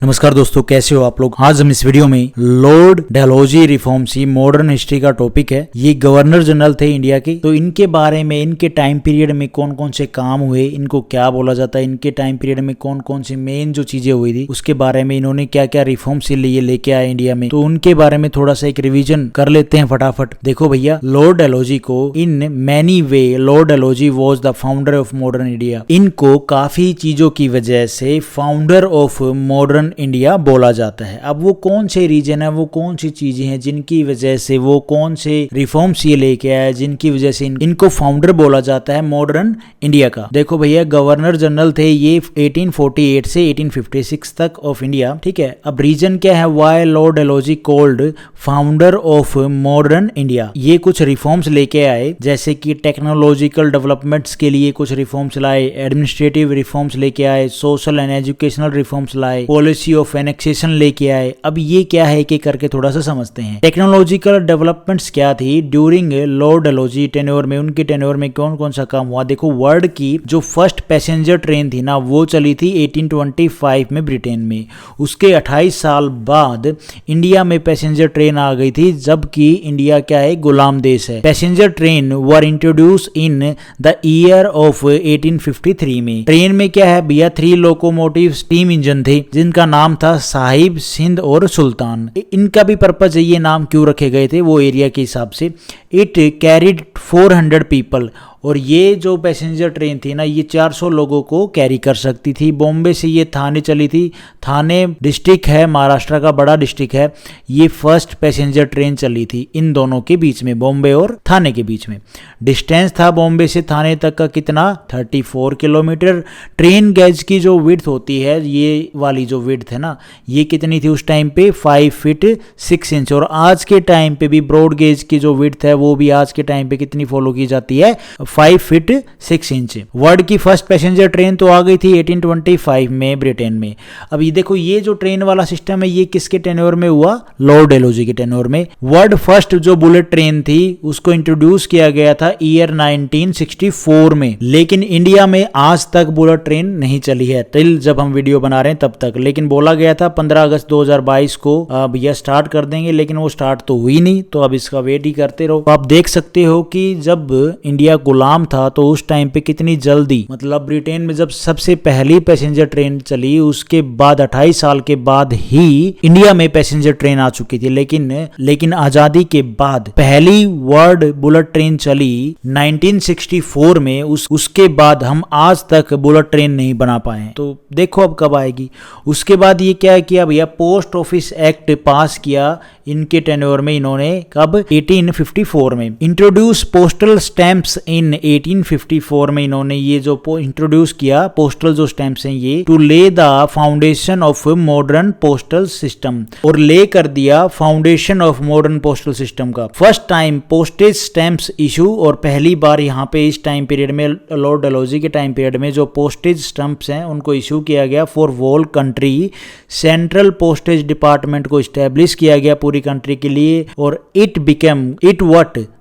नमस्कार दोस्तों, कैसे हो आप लोग। आज हम इस वीडियो में लॉर्ड डलहौजी रिफॉर्म्स की मॉडर्न हिस्ट्री का टॉपिक है। ये गवर्नर जनरल थे इंडिया के, तो इनके बारे में, इनके टाइम पीरियड में कौन कौन से काम हुए, इनको क्या बोला जाता है, इनके टाइम पीरियड में कौन कौन सी मेन जो चीजें हुई थी उसके बारे में, इन्होंने क्या क्या रिफॉर्म्स लेके आए इंडिया में, तो उनके बारे में थोड़ा सा एक रिविजन कर लेते हैं फटाफट। देखो भैया, लॉर्ड डलहौजी को in many way Lord Dalhousie was the founder of modern India. इनको काफी चीजों की वजह से फाउंडर ऑफ मॉडर्न इंडिया बोला जाता है। अब वो कौन से रीजन है, वो कौन सी चीजें हैं जिनकी वजह से, वो कौन से रिफॉर्म्स ये लेके आया जिनकी वजह से इनको फाउंडर बोला जाता है मॉडर्न इंडिया का। देखो भैया, गवर्नर जनरल थे ये 1848 से 1856 तक ऑफ इंडिया, ठीक है। अब रीजन क्या है, why Lord Dalhousie called founder of modern India. ये कुछ रिफॉर्म्स लेके आए, जैसे कि टेक्नोलॉजिकल डेवलपमेंट्स के लिए कुछ रिफॉर्म्स लाए, एडमिनिस्ट्रेटिव रिफॉर्म्स लेके आए, सोशल एंड एजुकेशनल रिफॉर्म्स लाए, पॉलिसी ऑफ एनेक्सेशन लेके आए। अब ये क्या है कि करके थोड़ा सा समझते हैं। टेक्नोलॉजिकल डेवलपमेंट्स क्या थी ड्यूरिंग लॉर्ड डलहौजी टेन्योर में, उनके टेन्योर में कौन कौन सा काम हुआ। देखो, वर्ल्ड की जो फर्स्ट पैसेंजर ट्रेन थी ना, वो चली थी 1825 में ब्रिटेन में। उसके 28 साल बाद इंडिया में पैसेंजर ट्रेन आ गई थी, जबकि इंडिया क्या है, गुलाम देश है। Passenger train were introduce in the year of 1853 में। ट्रेन में क्या है भैया, 3 लोकोमोटिव स्टीम इंजन थे जिनका नाम था साहिब, सिंध और सुल्तान। इनका भी पर्पज है, ये नाम क्यों रखे गए थे वो एरिया के हिसाब से। इट कैरिड 400 पीपल, और ये जो पैसेंजर ट्रेन थी ना, ये 400 लोगों को कैरी कर सकती थी। बॉम्बे से ये थाने चली थी। थाने डिस्ट्रिक्ट है, महाराष्ट्र का बड़ा डिस्ट्रिक्ट है। ये फर्स्ट पैसेंजर ट्रेन चली थी इन दोनों के बीच में, बॉम्बे और थाने के बीच में। डिस्टेंस था बॉम्बे से थाने तक का कितना, 34 किलोमीटर। ट्रेन गेज की जो विड्थ होती है, ये वाली जो विड्थ है ना, ये कितनी थी उस टाइम पे, 5 फीट 6 इंच। और आज के टाइम पे भी ब्रॉड गेज की जो विड्थ है वो भी आज के टाइम पे कितनी फॉलो की जाती है, 5 फीट 6 इंच। वर्ल्ड की फर्स्ट पैसेंजर ट्रेन तो आ गई थी 1825 में ब्रिटेन में। अब ये देखो, ये जो ट्रेन वाला सिस्टम है ये किसके टेन्योर में हुआ, लॉर्ड डलहौजी के टेन्योर में। वर्ल्ड फर्स्ट जो बुलेट ट्रेन थी उसको इंट्रोड्यूस किया गया था ईयर 1964 में, लेकिन इंडिया में आज तक बुलेट ट्रेन नहीं चली है टिल जब हम वीडियो बना रहे हैं तब तक। लेकिन बोला गया था 15 अगस्त 2022 को भैया स्टार्ट कर देंगे, लेकिन वो स्टार्ट तो हुई नहीं, तो अब इसका वेट ही करते रहो। आप देख सकते हो कि जब इंडिया गुलाम था तो उस टाइम पे कितनी जल्दी, मतलब ब्रिटेन में जब सबसे पहली पैसेंजर ट्रेन चली उसके बाद 28 साल के बाद ही इंडिया में पैसेंजर ट्रेन आ चुकी थी। लेकिन आजादी के बाद पहली वर्ल्ड बुलेट ट्रेन चली 1964 में। उसके बाद हम आज तक बुलेट ट्रेन नहीं बना पाए, तो देखो अब कब आएगी। उसके बाद ये क्या किया भैया, पोस्ट ऑफिस एक्ट पास किया इनके टेन्योर में। इन्होंने कब, 1854 में। इंट्रोड्यूस पोस्टल स्टैंप्स इन 1854 में इन्होंने ये जो इंट्रोड्यूस किया पोस्टल जो स्टैंप्स हैं ये, to lay the foundation of modern postal system, और ले कर दिया foundation of modern postal system का। First time postage stamps issue, और पहली बार यहाँ पे इस टाइम पीरियड में, लॉर्ड डलहौजी के टाइम पीरियड में जो पोस्टेज स्टैंप्स हैं उनको इशू किया गया for whole country. Central postage department को स्टैब्लिश किया गया पूरी कंट्री के लिए, और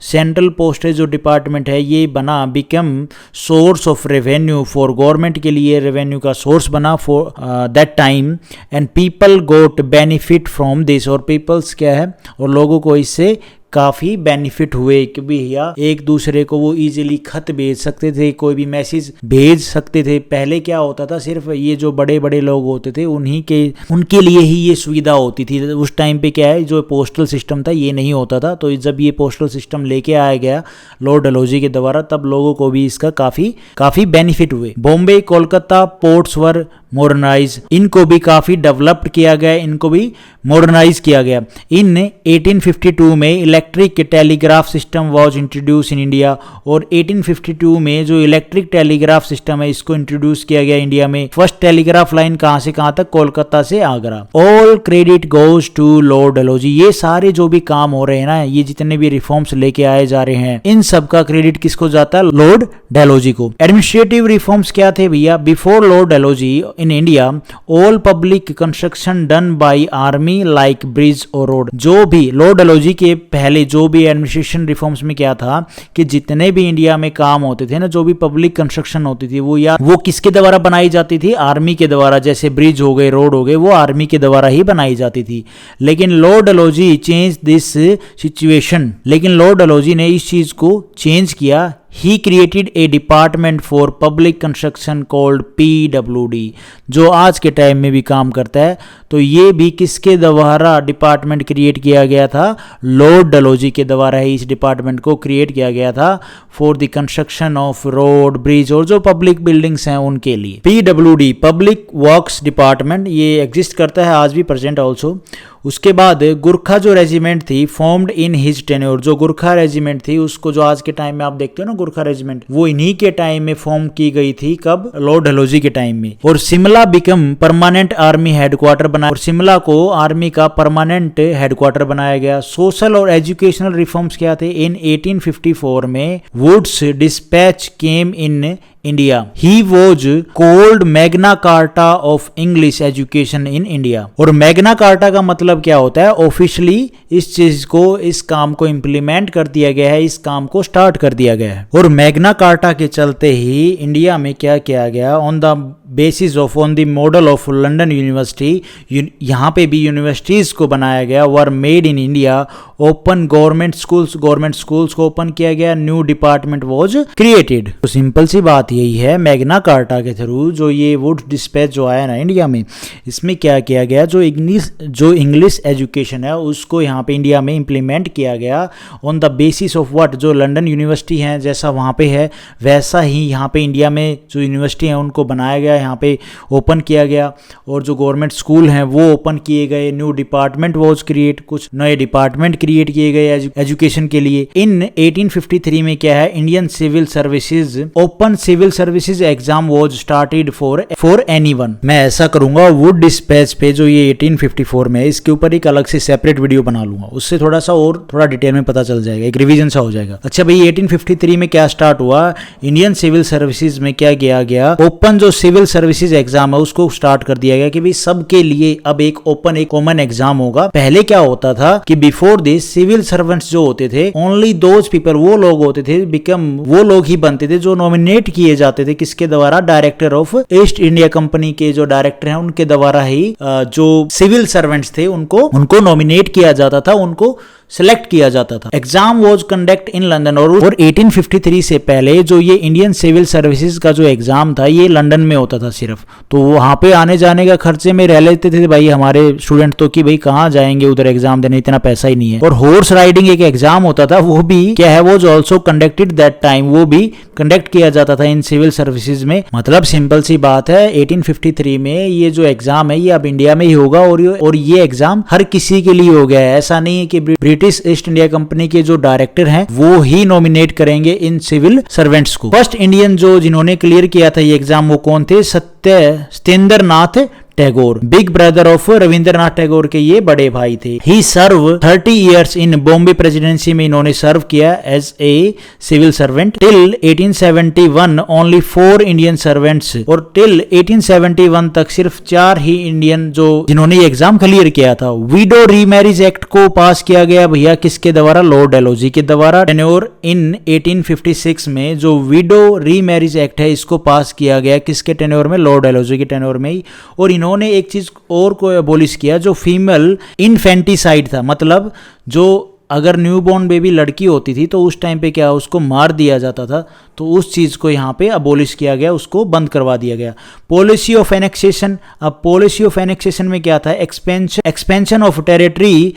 सेंट्रल पोस्टेज जो डिपार्टमेंट है ये बना, become source of revenue for government के लिए, रेवेन्यू का सोर्स बना for that time. And people got benefit from this, और पीपल्स क्या है, और लोगों को इससे काफी बेनिफिट हुए कि भैया एक दूसरे को वो इजीली खत भेज सकते थे, कोई भी मैसेज भेज सकते थे। पहले क्या होता था, सिर्फ ये जो बड़े बड़े लोग होते थे उनके लिए ही ये सुविधा होती थी। उस टाइम पे क्या है, जो पोस्टल सिस्टम था ये नहीं होता था, तो जब ये पोस्टल सिस्टम लेके आया गया लॉर्ड डलहौजी के द्वारा, तब लोगों को भी इसका काफी बेनिफिट हुए। बॉम्बे, कोलकाता पोर्ट्स वर मॉडर्नाइज, इनको भी काफी डेवलप्ड किया गया, इनको भी मॉडर्नाइज किया गया। इन 1852 में electric telegraph system was introduce in India, और 1852 में जो इलेक्ट्रिक टेलीग्राफ सिस्टम है इसको इंट्रोड्यूस किया गया इंडिया में। फर्स्ट टेलीग्राफ लाइन कहां से कहां तक, कोलकाता से Agra. All credit goes to Lord Dalhousie. ये सारे जो भी काम हो रहे हैं ना, ये जितने भी रिफॉर्म्स लेके आए जा रहे हैं, इन सब का क्रेडिट किसको जाता है, लॉर्ड डलहौजी को। एडमिनिस्ट्रेटिव रिफॉर्म्स क्या थे भैया, before Lord Dalhousie in India all public construction done by army like bridge और रोड। जो भी लॉर्ड डलहौजी के पहले जो भी एडमिनिस्ट्रेशन रिफॉर्म्स में क्या था कि जितने भी इंडिया में काम होते थे ना, जो भी पब्लिक कंस्ट्रक्शन होती थी वो किसके द्वारा बनाई जाती थी? आर्मी के द्वारा। जैसे ब्रिज हो गए, रोड हो गए, वो आर्मी के द्वारा ही बनाई जाती थी। लेकिन Lord Dalhousie change this situation, लेकिन लॉर्ड डलहौजी ने इस चीज को चेंज किया। He created a department for public construction called PWD, जो आज के टाइम में भी काम करता है। तो ये भी किसके द्वारा डिपार्टमेंट क्रिएट किया गया था? लॉर्ड डलहौजी के द्वारा ही इस डिपार्टमेंट को क्रिएट किया गया था for the construction of road, bridge और जो पब्लिक बिल्डिंग्स हैं उनके लिए। PWD पब्लिक वर्क्स डिपार्टमेंट, ये एग्जिस्ट करता है आज भी, प्रेजेंट ऑल्सो। उसके बाद गुरखा जो रेजिमेंट थी फॉर्म्ड इन हिज टेन्योर, जो गुरखा रेजिमेंट थी उसको जो आज के टाइम में आप देखते हो ना गुरखा रेजिमेंट, वो इन्हीं के टाइम में फॉर्म की गई थी। कब? लॉर्ड डलहौजी के टाइम में। और Shimla become permanent army headquarter बना, और शिमला को आर्मी का परमानेंट हेडक्वार्टर बनाया गया। सोशल और एजुकेशनल रिफॉर्म्स क्या थे? इन 1854 में Wood's dispatch came in India. He was called Magna Carta of English education in India. और मैग्ना कार्टा का मतलब क्या होता है? ऑफिशियली इस चीज को, इस काम को इंप्लीमेंट कर दिया गया है, इस काम को स्टार्ट कर दिया गया है। और मैग्ना कार्टा के चलते ही इंडिया में क्या किया गया? On the basis of, on the model of London university, यहाँ पे भी यूनिवर्सिटीज को बनाया गया। Were made in India. Open government schools को ओपन किया गया। New department was created. तो सिंपल सी बात यही है, मैग्ना कार्टा के थ्रू जो ये वुड डिस्पैच जो आया ना इंडिया में, इसमें क्या किया गया? जो इंग्लिश एजुकेशन है उसको यहाँ पे इंडिया में इंप्लीमेंट किया गया on the basis of what? जो लंदन यूनिवर्सिटी है जैसा वहाँ पे है वैसा ही यहाँ पे इंडिया में जो यूनिवर्सिटी है उनको बनाया गया, यहाँ पे ओपन किया गया। और जो गवर्नमेंट स्कूल हैं वो ओपन किए गए। न्यू डिपार्टमेंट वॉज क्रिएट, कुछ नए डिपार्टमेंट क्रिएट किए गए एजुकेशन के लिए। इन 1853 में क्या है? Indian civil services, open civil services exam was started for anyone. मैं ऐसा करूंगा वुड डिस्पैच पे जो ये 1854 में है इसके ऊपर एक अलग से सेपरेट वीडियो बना लूंगा, उससे थोड़ा डिटेल में पता चल जाएगा, एक रिवीजन सा हो जाएगा। अच्छा भाई, 1853 में क्या स्टार्ट हुआ? इंडियन सिविल सर्विसेज में क्या किया गया? ओपन जो सिविल सर्विसेज एग्जाम है उसको स्टार्ट कर दिया गया कि भाई सबके लिए अब एक ओपन, एक कॉमन एग्जाम होगा। पहले क्या होता था कि बिफोर दिस सिविल सर्वेंट्स जो होते थे, ओनली दोज पीपल, वो लोग होते थे, वो लोग ही बनते थे जो नॉमिनेट किए जाते थे। किसके द्वारा? Director of east India company के जो डायरेक्टर हैं उनके द्वारा ही जो सिविल सर्वेंट्स थे उनको नॉमिनेट किया जाता था, उनको सिलेक्ट किया जाता था। Exam was conduct in London. और 1853 से पहले जो ये इंडियन सिविल सर्विसेज का जो एग्जाम था ये लंदन में होता था सिर्फ। तो वहां पे आने जाने का खर्चे में रह लेते थे भाई हमारे स्टूडेंट, तो कि भाई कहाँ जाएंगे उधर एग्जाम देने, इतना पैसा ही नहीं है। और हॉर्स राइडिंग एक एग्जाम होता था, वो भी क्या है, was also conducted that time, वो भी कंडक्ट किया जाता था इन सिविल सर्विसेज में। मतलब सिंपल सी बात है, 1853 में ये जो एग्जाम है ये अब इंडिया में ही होगा। और ये एग्जाम हर किसी के लिए हो गया है। ऐसा नहीं है कि ब्रिटिश ईस्ट इंडिया कंपनी के जो डायरेक्टर हैं वो ही नॉमिनेट करेंगे इन सिविल सर्वेंट्स को। फर्स्ट इंडियन जिन्होंने क्लियर किया था ये एग्जाम वो कौन थे? Satyendranath Tagore, big brother of Rabindranath Tagore के ये बड़े भाई थे। He serve 30 years in Bombay presidency में इन्होंने सर्व किया as a civil servant. Till 1871 only 4 Indian servants, और टिल 1871 तक सिर्फ 4 ही इंडियन जिन्होंने ये एग्जाम क्लियर किया था। विडो रीमैरिज एक्ट को पास किया गया भैया किसके द्वारा? लॉर्ड डलहौजी के द्वारा। टेन्योर इन 1856 में जो विडो रीमैरिज एक्ट है इसको पास किया गया किसके टेन्योर में? लॉर्ड डलहौजी के टेन्योर में ही। और इन्होंने एक चीज और को एबॉलिश किया जो फीमेल इनफेंटिसाइड था, मतलब जो अगर न्यूबॉर्न बेबी लड़की होती थी तो उस टाइम पे क्या उसको मार दिया जाता था, तो उस चीज को यहाँ पे अबॉलिश किया गया, उसको बंद करवा दिया गया। पॉलिसी ऑफ एनेक्सेशन, अब पॉलिसी ऑफ एनेक्सेशन में क्या था? Expansion of territory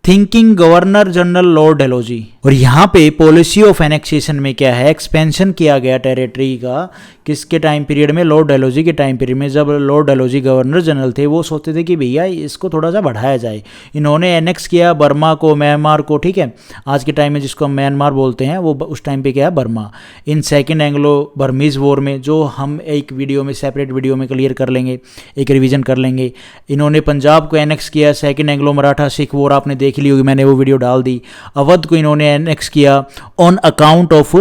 thinking governor general Lord Dalhousie. और यहाँ पे पॉलिसी ऑफ एनेक्सेशन में क्या है? एक्सपेंशन किया गया टेरिटरी का किसके टाइम पीरियड में? लॉर्ड डलहौजी के टाइम पीरियड में। जब लॉर्ड डलहौजी गवर्नर जनरल थे वो सोचते थे कि भैया इसको थोड़ा सा बढ़ाया जाए। इन्होंने एनेक्स किया बर्मा को, म्यांमार को, ठीक है, आज के टाइम में जिसको हम म्यांमार बोलते हैं वो उस टाइम पे क्या है? Burma. In second Anglo Burmese war में, जो हम एक वीडियो में, सेपरेट वीडियो में क्लियर कर लेंगे, एक रिविजन कर लेंगे। इन्होंने पंजाब को एनेक्स किया। Second Anglo Maratha Sikh war आपने देख ली होगी, मैंने वो वीडियो डाल दी। अवध को इन्होंने एनेक्स किया on account of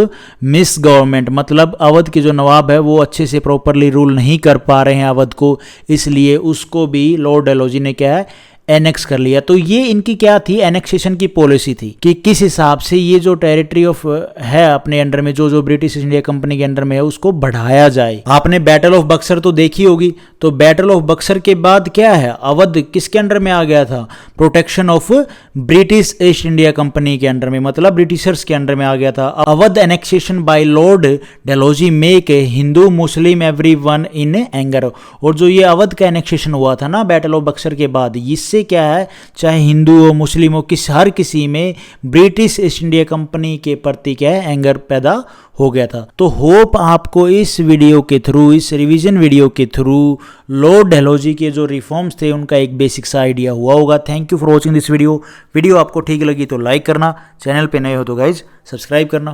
miss government, मतलब अवध के जो नवाब है वो अच्छे से प्रॉपरली रूल नहीं कर पा रहे हैं अवध को, इसलिए उसको भी लॉर्ड डलहौजी ने क्या है एनेक्स कर लिया। तो ये इनकी क्या थी, एनेक्सेशन की पॉलिसी थी कि किस हिसाब से ये जो टेरिटरी ऑफ है अपने अंडर में, जो ब्रिटिश इंडिया कंपनी के अंडर में है, उसको बढ़ाया जाए। आपने बैटल ऑफ बक्सर तो देखी होगी, तो बैटल ऑफ बक्सर के बाद क्या है, अवध किसके अंडर में आ गया था, protection of British East India company के अंडर में, मतलब ब्रिटिशर्स के अंडर में आ गया था। Awadh annexation by Lord Dalhousie make Hindu Muslim everyone in anger, और जो ये अवध का एनेक्सेशन हुआ था ना बैटल ऑफ बक्सर के बाद, इससे क्या है, चाहे हिंदू हो मुस्लिम हो, हर किसी में ब्रिटिश ईस्ट इंडिया कंपनी के प्रति क्या है एंगर पैदा हो गया था। तो होप आपको इस वीडियो के थ्रू, इस रिवीजन वीडियो के थ्रू लॉर्ड डलहौजी के जो रिफॉर्म्स थे उनका एक बेसिक सा आइडिया हुआ होगा। Thank you for watching this video. Video आपको ठीक लगी तो लाइक करना, चैनल पे नए हो तो गाइज सब्सक्राइब करना।